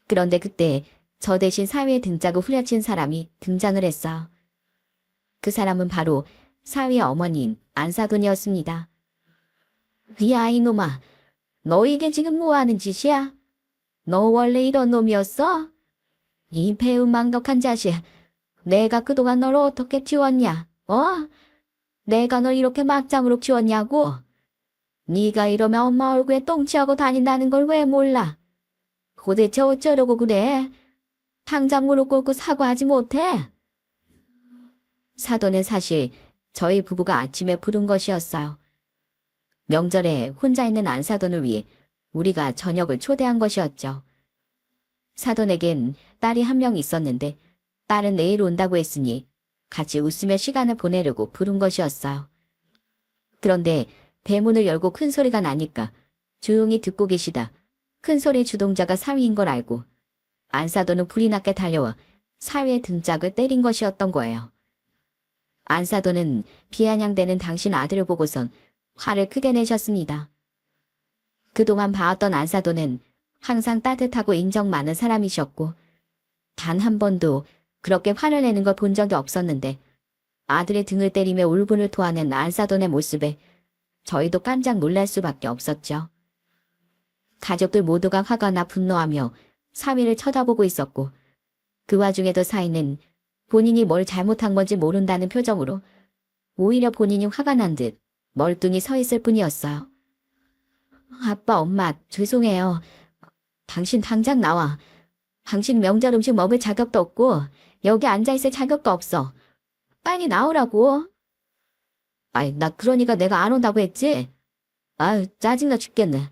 그런데 그때 저 대신 사위의 등짝을 후려친 사람이 등장을 했어요. 그 사람은 바로 사위의 어머니인 안사돈이었습니다. 야, 이놈아, 너 이게 지금 뭐하는 짓이야? 너 원래 이런 놈이었어? 이 배은망덕한 자식, 내가 그동안 널 어떻게 키웠냐? 내가 널 이렇게 막장으로 키웠냐고? 네가 이러면 엄마 얼굴에 똥치하고 다닌다는 걸 왜 몰라? 도대체 어쩌려고 그래? 당장 무릎 꿇고 사과하지 못해? 사돈은 사실 저희 부부가 아침에 부른 것이었어요. 명절에 혼자 있는 안사돈을 위해 우리가 저녁을 초대한 것이었죠. 사돈에겐 딸이 한 명 있었는데 딸은 내일 온다고 했으니 같이 웃으며 시간을 보내려고 부른 것이었어요. 그런데 대문을 열고 큰 소리가 나니까 조용히 듣고 계시다 큰 소리 주동자가 사위인 걸 알고 안사돈은 불이 나게 달려와 사위의 등짝을 때린 것이었던 거예요. 안사돈은 비아냥대는 당신 아들을 보고선 화를 크게 내셨습니다. 그동안 봐왔던 안사돈은 항상 따뜻하고 인정 많은 사람이셨고 단 한 번도 그렇게 화를 내는 걸 본 적이 없었는데 아들의 등을 때리며 울분을 토하는 안사돈의 모습에 저희도 깜짝 놀랄 수밖에 없었죠. 가족들 모두가 화가 나 분노하며 사위를 쳐다보고 있었고 그 와중에도 사위는 본인이 뭘 잘못한 건지 모른다는 표정으로 오히려 본인이 화가 난 듯 멀뚱히 서 있을 뿐이었어요. 아빠, 엄마, 죄송해요. 당신 당장 나와. 당신 명절 음식 먹을 자격도 없고 여기 앉아있을 자격도 없어. 빨리 나오라고. 아이, 나 그러니까 내가 안 온다고 했지? 아유, 짜증나 죽겠네.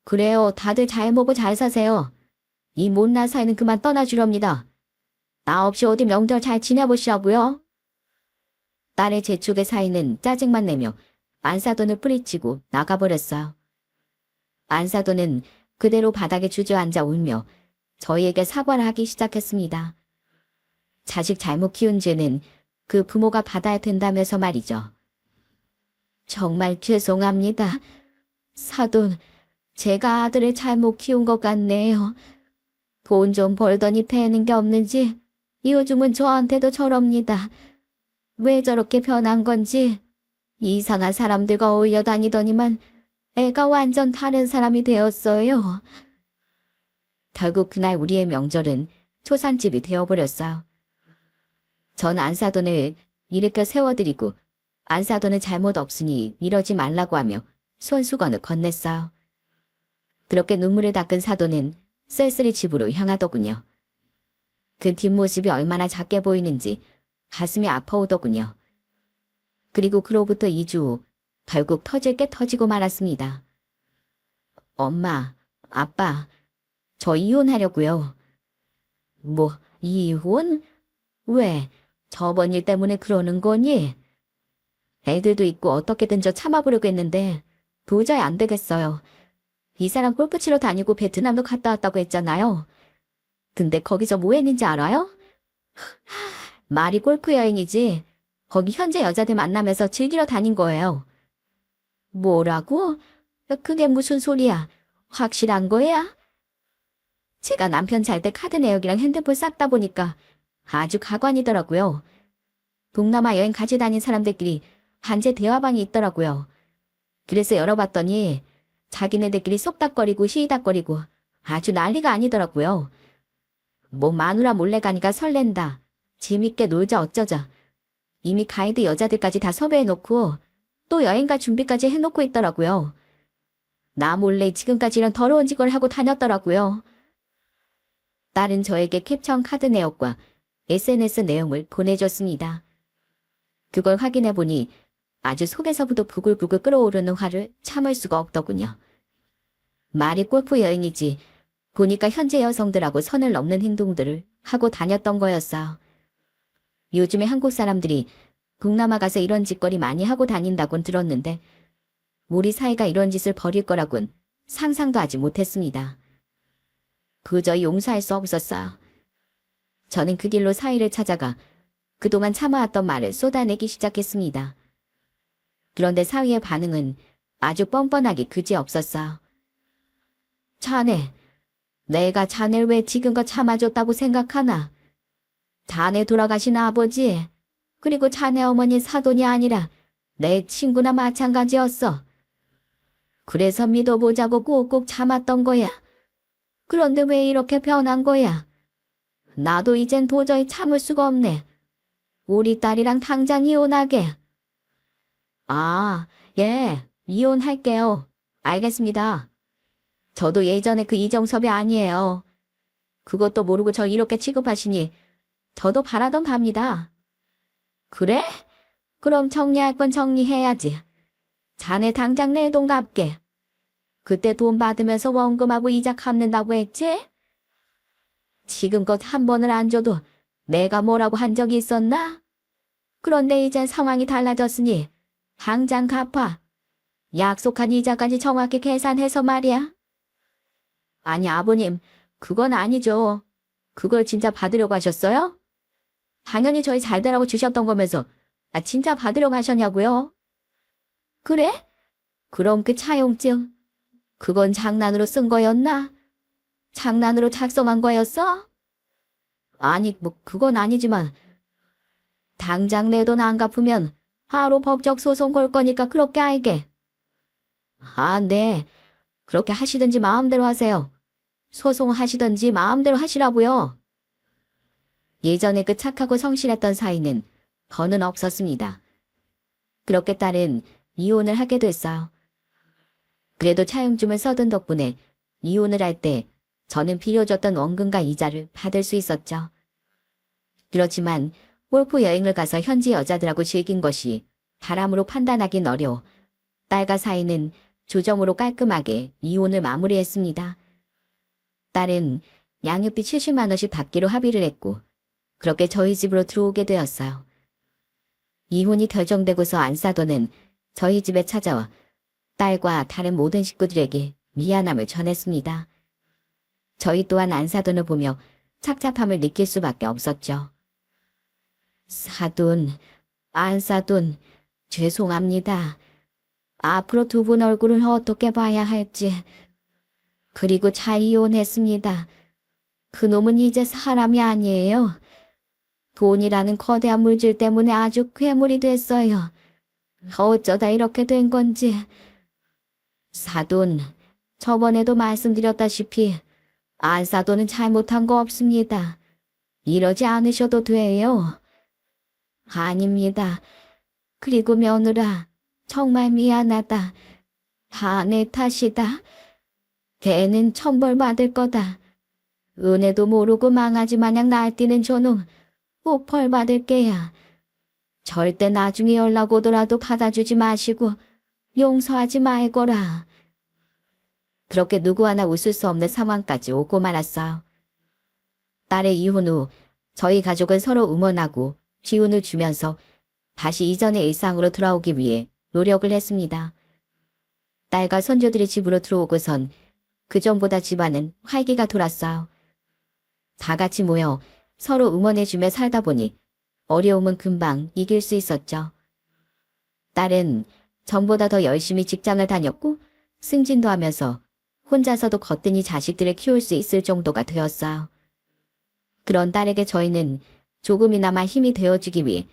그래요, 다들 잘 먹고 잘 사세요. 이 못난 사이는 그만 떠나주렵니다. 나 없이 어디 명절 잘 지내보시라고요? 딸의 재촉의 사이는 짜증만 내며 안사돈을 뿌리치고 나가버렸어요. 안사돈은 그대로 바닥에 주저앉아 울며 저희에게 사과를 하기 시작했습니다. 자식 잘못 키운 죄는 그 부모가 받아야 된다면서 말이죠. 정말 죄송합니다. 사돈, 제가 아들을 잘못 키운 것 같네요. 돈 좀 벌더니 패는 게 없는지 요즘은 저한테도 저럽니다. 왜 저렇게 변한 건지 이상한 사람들과 어울려 다니더니만 애가 완전 다른 사람이 되었어요. 결국 그날 우리의 명절은 초상집이 되어버렸어요. 전 안사돈을 일으켜 세워드리고 안사돈은 잘못 없으니 이러지 말라고 하며 손수건을 건넸어요. 그렇게 눈물을 닦은 사돈은 쓸쓸히 집으로 향하더군요. 그 뒷모습이 얼마나 작게 보이는지 가슴이 아파오더군요. 그리고 그로부터 2주 후 결국 터질 게 터지고 말았습니다. 엄마, 아빠, 저 이혼하려고요. 뭐, 이혼? 왜? 저번 일 때문에 그러는 거니? 애들도 있고 어떻게든 저 참아보려고 했는데 도저히 안 되겠어요. 이 사람 골프 치러 다니고 베트남도 갔다 왔다고 했잖아요. 근데 거기서 뭐 했는지 알아요? 말이 골프 여행이지. 거기 현재 여자들 만나면서 즐기러 다닌 거예요. 뭐라고? 그게 무슨 소리야? 확실한 거야? 제가 남편 잘 때 카드 내역이랑 핸드폰 싹 다 보니까 아주 가관이더라고요. 동남아 여행 같이 다닌 사람들끼리 반제 대화방이 있더라고요. 그래서 열어봤더니 자기네들끼리 쏙닥거리고 시이닥거리고 아주 난리가 아니더라고요. 뭐 마누라 몰래 가니까 설렌다. 재밌게 놀자 어쩌자. 이미 가이드 여자들까지 다 섭외해놓고 또 여행갈 준비까지 해놓고 있더라고요. 나 몰래 지금까지 이런 더러운 짓을 하고 다녔더라고요. 딸은 저에게 캡처한 카드 내역과 SNS 내용을 보내줬습니다. 그걸 확인해보니 아주 속에서부터 부글부글 끓어오르는 화를 참을 수가 없더군요. 말이 골프 여행이지 보니까 현재 여성들하고 선을 넘는 행동들을 하고 다녔던 거였어요. 요즘에 한국 사람들이 동남아 가서 이런 짓거리 많이 하고 다닌다곤 들었는데 우리 사이가 이런 짓을 벌일 거라곤 상상도 하지 못했습니다. 그저 용서할 수 없었어요. 저는 그 길로 사위를 찾아가 그동안 참아왔던 말을 쏟아내기 시작했습니다. 그런데 사위의 반응은 아주 뻔뻔하기 그지없었어요. 자네, 내가 자네를 왜 지금껏 참아줬다고 생각하나? 자네 돌아가신 아버지, 그리고 자네 어머니 사돈이 아니라 내 친구나 마찬가지였어. 그래서 믿어보자고 꼭꼭 참았던 거야. 그런데 왜 이렇게 변한 거야? 나도 이젠 도저히 참을 수가 없네. 우리 딸이랑 당장 이혼하게. 아, 예, 이혼할게요. 알겠습니다. 저도 예전에 그 이정섭이 아니에요. 그것도 모르고 저 이렇게 취급하시니 저도 바라던 바입니다. 그래? 그럼 정리할 건 정리해야지. 자네 당장 내 돈 갚게. 그때 돈 받으면서 원금하고 이자 갚는다고 했지? 지금껏 한 번을 안 줘도 내가 뭐라고 한 적이 있었나? 그런데 이젠 상황이 달라졌으니 당장 갚아. 약속한 이자까지 정확히 계산해서 말이야. 아니 아버님, 그건 아니죠. 그걸 진짜 받으려고 하셨어요? 당연히 저희 잘 되라고 주셨던 거면서 진짜 받으려고 하셨냐고요? 그래? 그럼 그 차용증, 그건 장난으로 쓴 거였나? 장난으로 작성한 거였어? 아니, 뭐, 그건 아니지만, 당장 내 돈 안 갚으면 바로 법적 소송 걸 거니까 그렇게 알게. 아, 네. 그렇게 하시든지 마음대로 하세요. 소송하시든지 마음대로 하시라고요. 예전에 그 착하고 성실했던 사이는 더는 없었습니다. 그렇게 딸은 이혼을 하게 됐어요. 그래도 차용증을 써둔 덕분에 이혼을 할 때 저는 빌려줬던 원금과 이자를 받을 수 있었죠. 그렇지만 골프 여행을 가서 현지 여자들하고 즐긴 것이 바람으로 판단하긴 어려워 딸과 사이는 조정으로 깔끔하게 이혼을 마무리했습니다. 딸은 양육비 70만 원씩 받기로 합의를 했고 그렇게 저희 집으로 들어오게 되었어요. 이혼이 결정되고서 안사돈은 저희 집에 찾아와 딸과 다른 모든 식구들에게 미안함을 전했습니다. 저희 또한 안사돈을 보며 착잡함을 느낄 수밖에 없었죠. 사돈, 안사돈, 죄송합니다. 앞으로 두 분 얼굴을 어떻게 봐야 할지. 그리고 잘 이혼했습니다. 그놈은 이제 사람이 아니에요. 돈이라는 거대한 물질 때문에 아주 괴물이 됐어요. 어쩌다 이렇게 된 건지. 사돈, 저번에도 말씀드렸다시피 안사돈은 잘못한 거 없습니다. 이러지 않으셔도 돼요. 아닙니다. 그리고 며느라, 정말 미안하다. 다 내 탓이다. 걔는 천벌받을 거다. 은혜도 모르고 망아지 마냥 날뛰는 저놈 꼭 벌받을 게야. 절대 나중에 연락 오더라도 받아주지 마시고 용서하지 말거라. 그렇게 누구 하나 웃을 수 없는 상황까지 오고 말았어요. 딸의 이혼 후 저희 가족은 서로 응원하고 기운을 주면서 다시 이전의 일상으로 돌아오기 위해 노력을 했습니다. 딸과 손주들이 집으로 들어오고선 그전보다 집안은 활기가 돌았어요. 다 같이 모여 서로 응원해주며 살다 보니 어려움은 금방 이길 수 있었죠. 딸은 전보다 더 열심히 직장을 다녔고 승진도 하면서 혼자서도 거뜬히 자식들을 키울 수 있을 정도가 되었어요. 그런 딸에게 저희는 조금이나마 힘이 되어주기 위해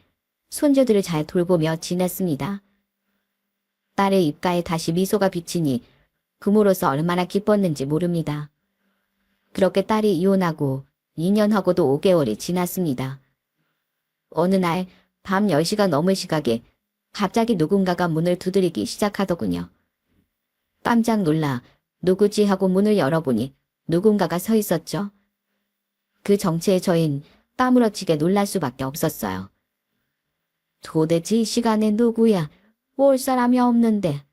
손주들을 잘 돌보며 지냈습니다. 딸의 입가에 다시 미소가 비치니 부모로서 얼마나 기뻤는지 모릅니다. 그렇게 딸이 이혼하고 2년하고도 5개월이 지났습니다. 어느 날 밤 10시가 넘을 시각에 갑자기 누군가가 문을 두드리기 시작하더군요. 깜짝 놀라 누구지 하고 문을 열어보니 누군가가 서 있었죠. 그 정체에 저흰 까무러치게 놀랄 수밖에 없었어요. 도대체 이 시간에 누구야? 올 사람이 없는데.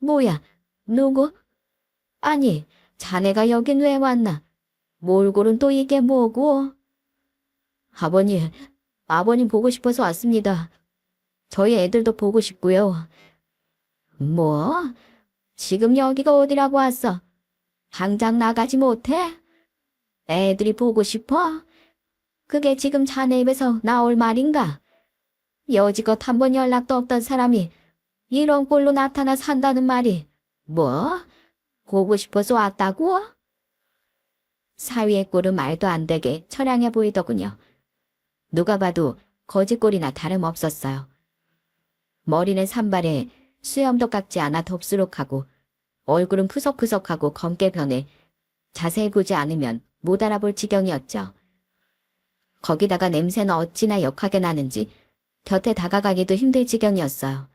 뭐야? 누구? 아니, 자네가 여긴 왜 왔나? 몰골은 또 이게 뭐고? 아버님 보고 싶어서 왔습니다. 저희 애들도 보고 싶고요. 뭐? 지금 여기가 어디라고 왔어? 당장 나가지 못해? 애들이 보고 싶어? 그게 지금 자네 입에서 나올 말인가? 여지껏 한 번 연락도 없던 사람이 이런 꼴로 나타나 산다는 말이 뭐? 보고 싶어서 왔다고? 사위의 꼴은 말도 안 되게 처량해 보이더군요. 누가 봐도 거지꼴이나 다름없었어요. 머리는 산발에 수염도 깎지 않아 덥수룩하고 얼굴은 푸석푸석하고 검게 변해 자세히 보지 않으면 못 알아볼 지경이었죠. 거기다가 냄새는 어찌나 역하게 나는지 곁에 다가가기도 힘들 지경이었어요.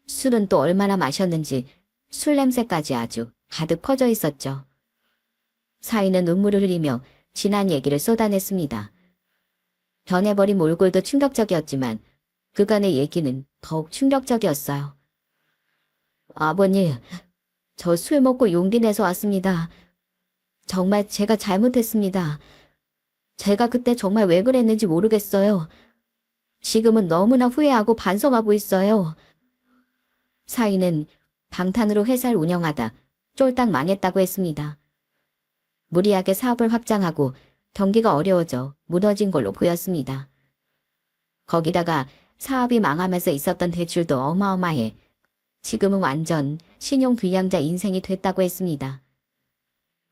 술은 또 얼마나 마셨는지 술 냄새까지 아주 가득 퍼져 있었죠. 사위는 눈물을 흘리며 지난 얘기를 쏟아냈습니다. 변해버린 몰골도 충격적이었지만 그간의 얘기는 더욱 충격적이었어요. 아버님, 저 술 먹고 용기 내서 왔습니다. 정말 제가 잘못했습니다. 제가 그때 정말 왜 그랬는지 모르겠어요. 지금은 너무나 후회하고 반성하고 있어요. 사위는 방탄으로 회사를 운영하다 쫄딱 망했다고 했습니다. 무리하게 사업을 확장하고 경기가 어려워져 무너진 걸로 보였습니다. 거기다가 사업이 망하면서 있었던 대출도 어마어마해 지금은 완전 신용불량자 인생이 됐다고 했습니다.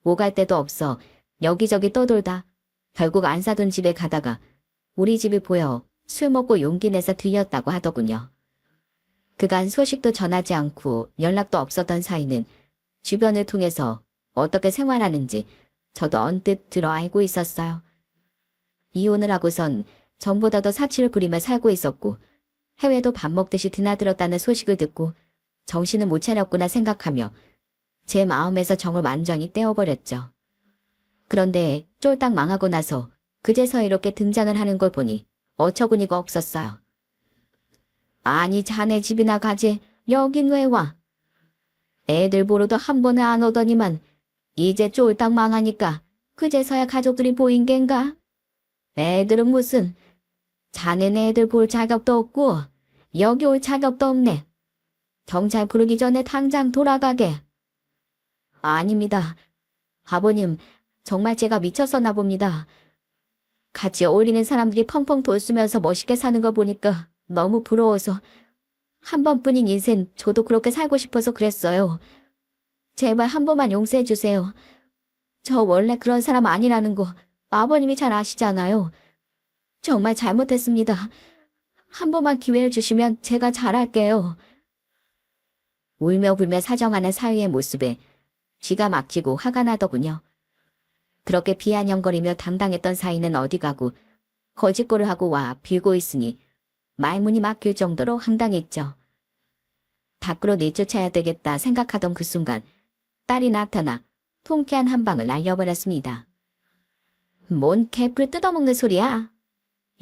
오갈 데도 없어 여기저기 떠돌다 결국 안 사돈 집에 가다가 우리 집이 보여 술 먹고 용기 내서 들렸다고 하더군요. 그간 소식도 전하지 않고 연락도 없었던 사이는 주변을 통해서 어떻게 생활하는지 저도 언뜻 들어 알고 있었어요. 이혼을 하고선 전보다 더 사치를 부리며 살고 있었고 해외도 밥 먹듯이 드나들었다는 소식을 듣고 정신을 못 차렸구나 생각하며 제 마음에서 정을 완전히 떼어버렸죠. 그런데 쫄딱 망하고 나서 그제서 이렇게 등장을 하는 걸 보니 어처구니가 없었어요. 아니 자네 집이나 가지 여긴 왜 와? 애들 보러도 한 번에 안 오더니만 이제 쫄딱 망하니까 그제서야 가족들이 보인 겐가? 애들은 무슨 자네네 애들 볼 자격도 없고 여기 올 자격도 없네. 경찰 부르기 전에 당장 돌아가게. 아닙니다. 아버님, 정말 제가 미쳤었나 봅니다. 같이 어울리는 사람들이 펑펑 돌쓰면서 멋있게 사는 거 보니까 너무 부러워서 한 번뿐인 인생 저도 그렇게 살고 싶어서 그랬어요. 제발 한 번만 용서해 주세요. 저 원래 그런 사람 아니라는 거 아버님이 잘 아시잖아요. 정말 잘못했습니다. 한 번만 기회를 주시면 제가 잘할게요. 울며 불며 사정하는 사위의 모습에 쥐가 막히고 화가 나더군요. 그렇게 비아냥거리며 당당했던 사위는 어디 가고 거짓골을 하고 와 빌고 있으니 말문이 막힐 정도로 황당했죠. 밖으로 내쫓아야 되겠다 생각하던 그 순간 딸이 나타나 통쾌한 한 방을 날려버렸습니다. 뭔 개뿔 뜯어먹는 소리야?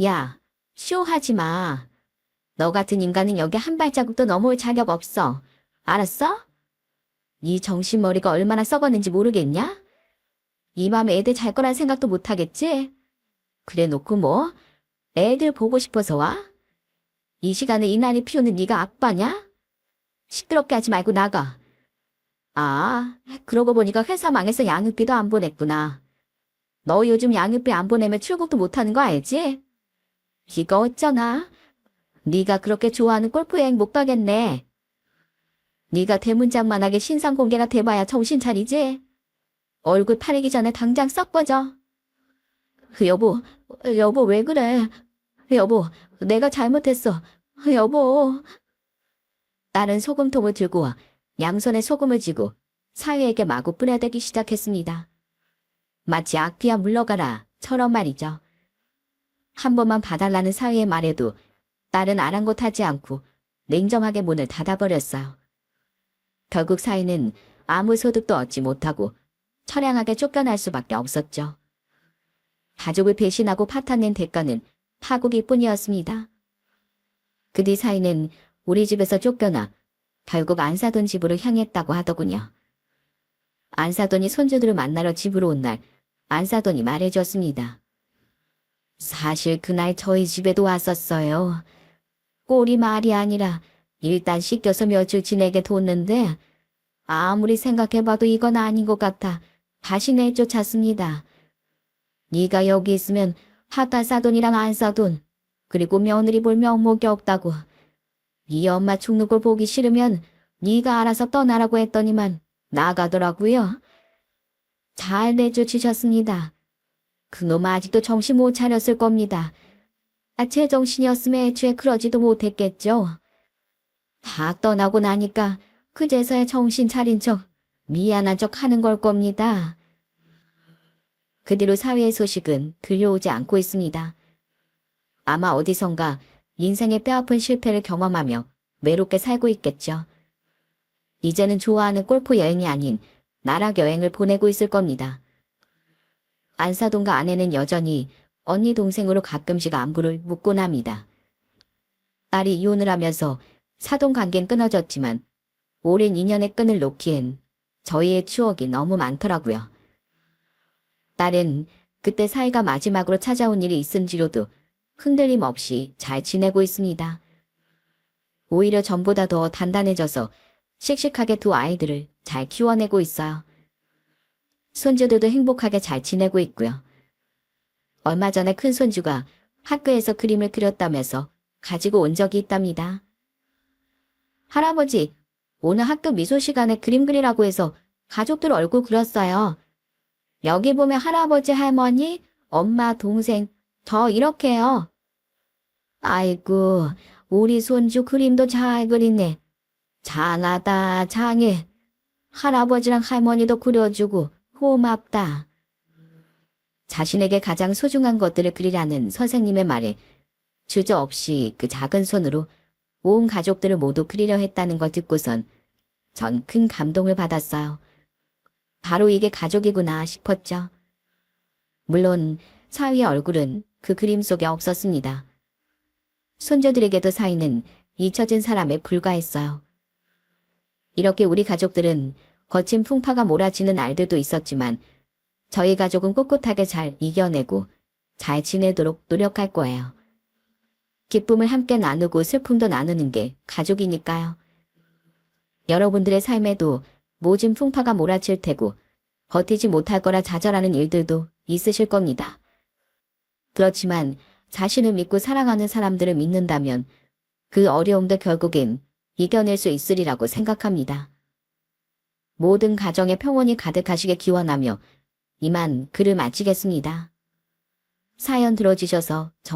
야, 쇼하지 마. 너 같은 인간은 여기 한 발자국도 넘어올 자격 없어. 알았어? 네 정신머리가 얼마나 썩었는지 모르겠냐? 이 밤에 애들 잘 거란 생각도 못하겠지? 그래 놓고 뭐? 애들 보고 싶어서 와? 이 시간에 이날이 피우는 네가 아빠냐? 시끄럽게 하지 말고 나가. 아, 그러고 보니까 회사 망해서 양육비도 안 보냈구나. 너 요즘 양육비 안 보내면 출국도 못하는 거 알지? 이거 어쩌나? 네가 그렇게 좋아하는 골프 여행 못 가겠네. 네가 대문짝만하게 신상 공개가 돼봐야 정신 차리지? 얼굴 파리기 전에 당장 썩 꺼져. 여보 왜 그래? 여보, 내가 잘못했어. 여보. 딸은 소금통을 들고 와 양손에 소금을 쥐고 사위에게 마구 뿌려대기 시작했습니다. 마치 악귀야 물러가라 처럼 말이죠. 한 번만 봐달라는 사위의 말에도 딸은 아랑곳하지 않고 냉정하게 문을 닫아버렸어요. 결국 사위는 아무 소득도 얻지 못하고 처량하게 쫓겨날 수밖에 없었죠. 가족을 배신하고 파탄낸 대가는 파국일 뿐이었습니다. 그 뒤 사위는 우리 집에서 쫓겨나 결국 안사돈 집으로 향했다고 하더군요. 안사돈이 손주들을 만나러 집으로 온 날 안사돈이 말해줬습니다. 사실 그날 저희 집에도 왔었어요. 꼴이 말이 아니라 일단 씻겨서 며칠 지내게 뒀는데 아무리 생각해봐도 이건 아닌 것 같아 다시 내쫓았습니다. 네가 여기 있으면 하따사돈이랑 안사돈 그리고 며느리 볼 명목이 없다고. 네 엄마 죽는 걸 보기 싫으면 네가 알아서 떠나라고 했더니만 나가더라고요. 잘 내쫓으셨습니다. 그놈 아직도 정신 못 차렸을 겁니다. 제 정신이었으면 애초에 그러지도 못했겠죠. 다 떠나고 나니까 그제서야 정신 차린 척 미안한 척 하는 걸 겁니다. 그 뒤로 사위의 소식은 들려오지 않고 있습니다. 아마 어디선가 인생의 뼈아픈 실패를 경험하며 외롭게 살고 있겠죠. 이제는 좋아하는 골프 여행이 아닌 나락 여행을 보내고 있을 겁니다. 안사돈과 아내는 여전히 언니 동생으로 가끔씩 안부를 묻곤 합니다. 딸이 이혼을 하면서 사돈 관계는 끊어졌지만 오랜 인연의 끈을 놓기엔 저희의 추억이 너무 많더라고요. 딸은 그때 사이가 마지막으로 찾아온 일이 있은지로도 흔들림 없이 잘 지내고 있습니다. 오히려 전보다 더 단단해져서 씩씩하게 두 아이들을 잘 키워내고 있어요. 손주들도 행복하게 잘 지내고 있고요. 얼마 전에 큰 손주가 학교에서 그림을 그렸다면서 가지고 온 적이 있답니다. 할아버지, 오늘 학교 미술 시간에 그림 그리라고 해서 가족들 얼굴 그렸어요. 여기 보면 할아버지, 할머니, 엄마, 동생, 저 이렇게요. 아이고, 우리 손주 그림도 잘 그리네. 장하다, 장해. 할아버지랑 할머니도 그려주고 고맙다. 자신에게 가장 소중한 것들을 그리라는 선생님의 말에 주저없이 그 작은 손으로 온 가족들을 모두 그리려 했다는 걸 듣고선 전 큰 감동을 받았어요. 바로 이게 가족이구나 싶었죠. 물론 사위의 얼굴은 그 그림 속에 없었습니다. 손주들에게도 사위는 잊혀진 사람에 불과했어요. 이렇게 우리 가족들은 거친 풍파가 몰아치는 날들도 있었지만 저희 가족은 꿋꿋하게 잘 이겨내고 잘 지내도록 노력할 거예요. 기쁨을 함께 나누고 슬픔도 나누는 게 가족이니까요. 여러분들의 삶에도 모진 풍파가 몰아칠 테고 버티지 못할 거라 좌절하는 일들도 있으실 겁니다. 그렇지만 자신을 믿고 사랑하는 사람들을 믿는다면 그 어려움도 결국엔 이겨낼 수 있으리라고 생각합니다. 모든 가정에 평온이 가득하시게 기원하며 이만 글을 마치겠습니다. 사연 들어주셔서 정말